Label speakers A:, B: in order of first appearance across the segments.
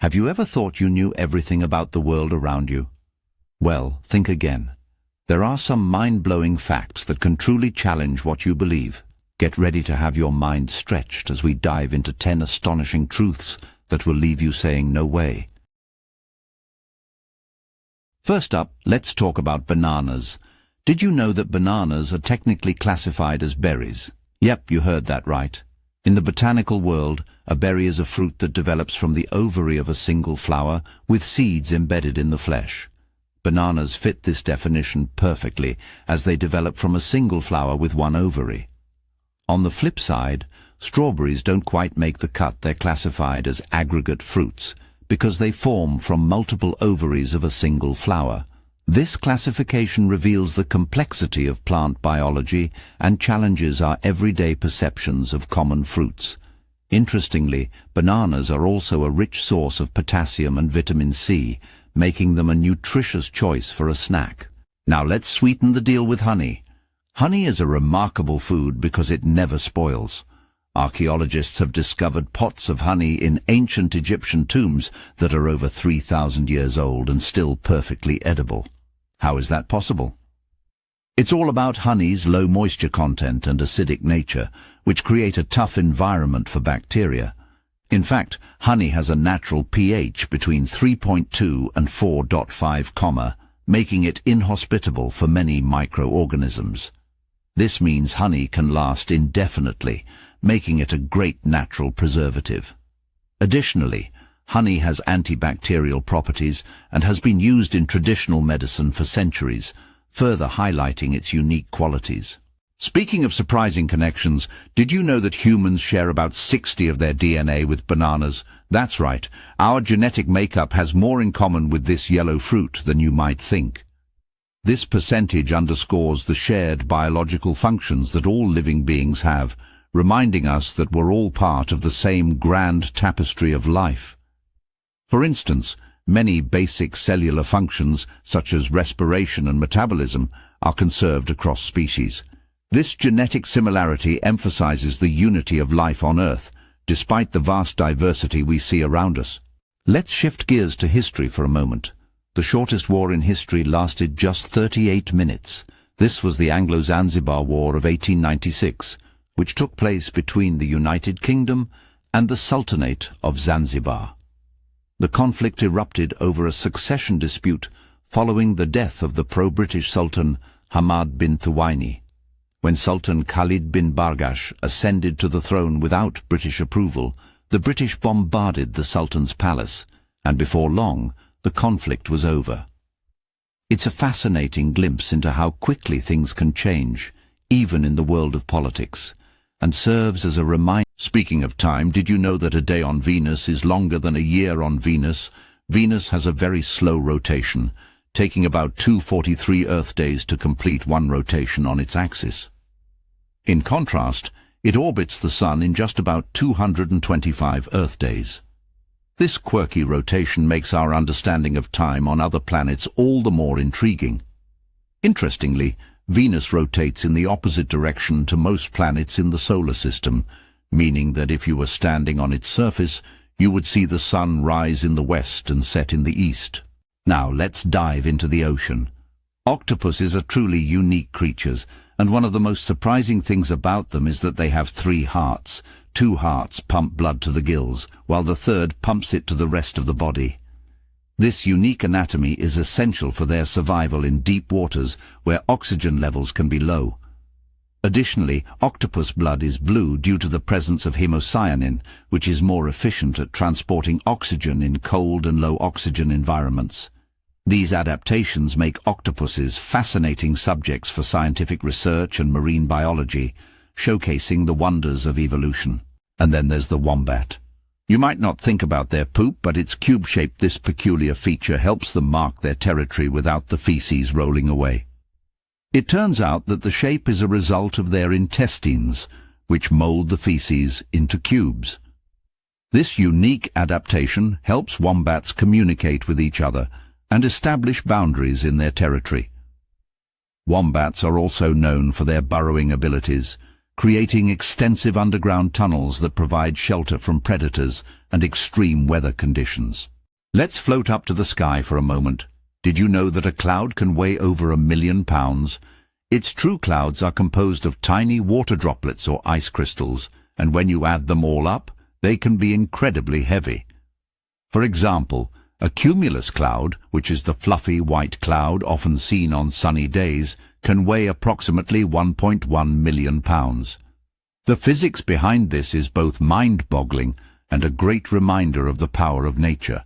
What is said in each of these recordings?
A: Have you ever thought you knew everything about the world around you? Well, think again. There are some mind-blowing facts that can truly challenge what you believe. Get ready to have your mind stretched as we dive into 10 astonishing truths that will leave you saying no way. First up, let's talk about bananas. Did you know that bananas are technically classified as berries? Yep, you heard that right. In the botanical world, a berry is a fruit that develops from the ovary of a single flower with seeds embedded in the flesh. Bananas fit this definition perfectly as they develop from a single flower with one ovary. On the flip side, strawberries don't quite make the cut. They're classified as aggregate fruits because they form from multiple ovaries of a single flower. This classification reveals the complexity of plant biology and challenges our everyday perceptions of common fruits. Interestingly, bananas are also a rich source of potassium and vitamin C, making them a nutritious choice for a snack. Now let's sweeten the deal with honey. Honey is a remarkable food because it never spoils. Archaeologists have discovered pots of honey in ancient Egyptian tombs that are over 3,000 years old and still perfectly edible. How is that possible? It's all about honey's low moisture content and acidic nature, which create a tough environment for bacteria. In fact, honey has a natural pH between 3.2 and 4.5, making it inhospitable for many microorganisms. This means honey can last indefinitely, making it a great natural preservative. Additionally, honey has antibacterial properties and has been used in traditional medicine for centuries, further highlighting its unique qualities. Speaking of surprising connections, did you know that humans share about 60 of their DNA with bananas? That's right, our genetic makeup has more in common with this yellow fruit than you might think. This percentage underscores the shared biological functions that all living beings have, reminding us that we're all part of the same grand tapestry of life. For instance, many basic cellular functions, such as respiration and metabolism, are conserved across species. This genetic similarity emphasizes the unity of life on Earth, despite the vast diversity we see around us. Let's shift gears to history for a moment. The shortest war in history lasted just 38 minutes. This was the Anglo-Zanzibar War of 1896, which took place between the United Kingdom and the Sultanate of Zanzibar. The conflict erupted over a succession dispute following the death of the pro-British Sultan Hamad bin Thuwaini. When Sultan Khalid bin Bargash ascended to the throne without British approval, the British bombarded the Sultan's palace, and before long, the conflict was over. It's a fascinating glimpse into how quickly things can change, even in the world of politics, and serves as a reminder. Speaking of time, did you know that a day on Venus is longer than a year on Venus? Venus has a very slow rotation, taking about 243 Earth days to complete one rotation on its axis. In contrast, it orbits the Sun in just about 225 Earth days. This quirky rotation makes our understanding of time on other planets all the more intriguing. Interestingly, Venus rotates in the opposite direction to most planets in the solar system, meaning that if you were standing on its surface, you would see the Sun rise in the west and set in the east. Now let's dive into the ocean. Octopuses are truly unique creatures, and one of the most surprising things about them is that they have 3 hearts. 2 hearts pump blood to the gills, while the third pumps it to the rest of the body. This unique anatomy is essential for their survival in deep waters where oxygen levels can be low. Additionally, octopus blood is blue due to the presence of hemocyanin, which is more efficient at transporting oxygen in cold and low oxygen environments. These adaptations make octopuses fascinating subjects for scientific research and marine biology, showcasing the wonders of evolution. And then there's the wombat. You might not think about their poop, but it's cube-shaped. This peculiar feature helps them mark their territory without the feces rolling away. It turns out that the shape is a result of their intestines, which mold the feces into cubes. This unique adaptation helps wombats communicate with each other and establish boundaries in their territory. Wombats are also known for their burrowing abilities, creating extensive underground tunnels that provide shelter from predators and extreme weather conditions. Let's float up to the sky for a moment. Did you know that a cloud can weigh over 1 million pounds? Its true clouds are composed of tiny water droplets or ice crystals, and when you add them all up, they can be incredibly heavy. For example, a cumulus cloud, which is the fluffy white cloud often seen on sunny days, can weigh approximately 1.1 million pounds. The physics behind this is both mind-boggling and a great reminder of the power of nature.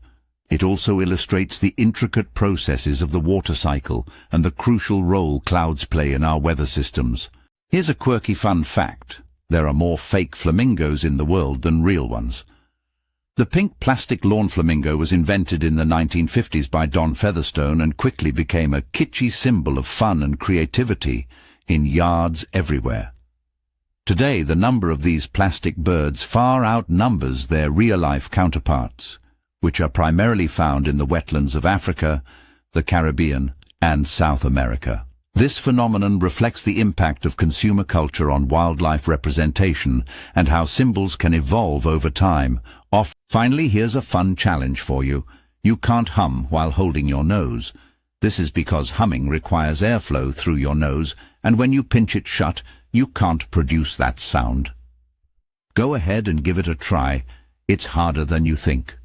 A: It also illustrates the intricate processes of the water cycle and the crucial role clouds play in our weather systems. Here's a quirky fun fact. There are more fake flamingos in the world than real ones. The pink plastic lawn flamingo was invented in the 1950s by Don Featherstone and quickly became a kitschy symbol of fun and creativity in yards everywhere. Today, the number of these plastic birds far outnumbers their real-life counterparts, which are primarily found in the wetlands of Africa, the Caribbean, and South America. This phenomenon reflects the impact of consumer culture on wildlife representation and how symbols can evolve over time. Finally, here's a fun challenge for you. You can't hum while holding your nose. This is because humming requires airflow through your nose, and when you pinch it shut, you can't produce that sound. Go ahead and give it a try. It's harder than you think.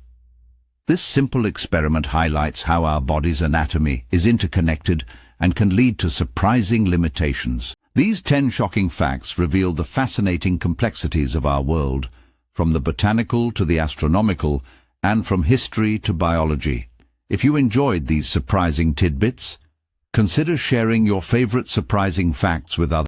A: This simple experiment highlights how our body's anatomy is interconnected and can lead to surprising limitations. These 10 shocking facts reveal the fascinating complexities of our world, from the botanical to the astronomical, and from history to biology. If you enjoyed these surprising tidbits, consider sharing your favorite surprising facts with others.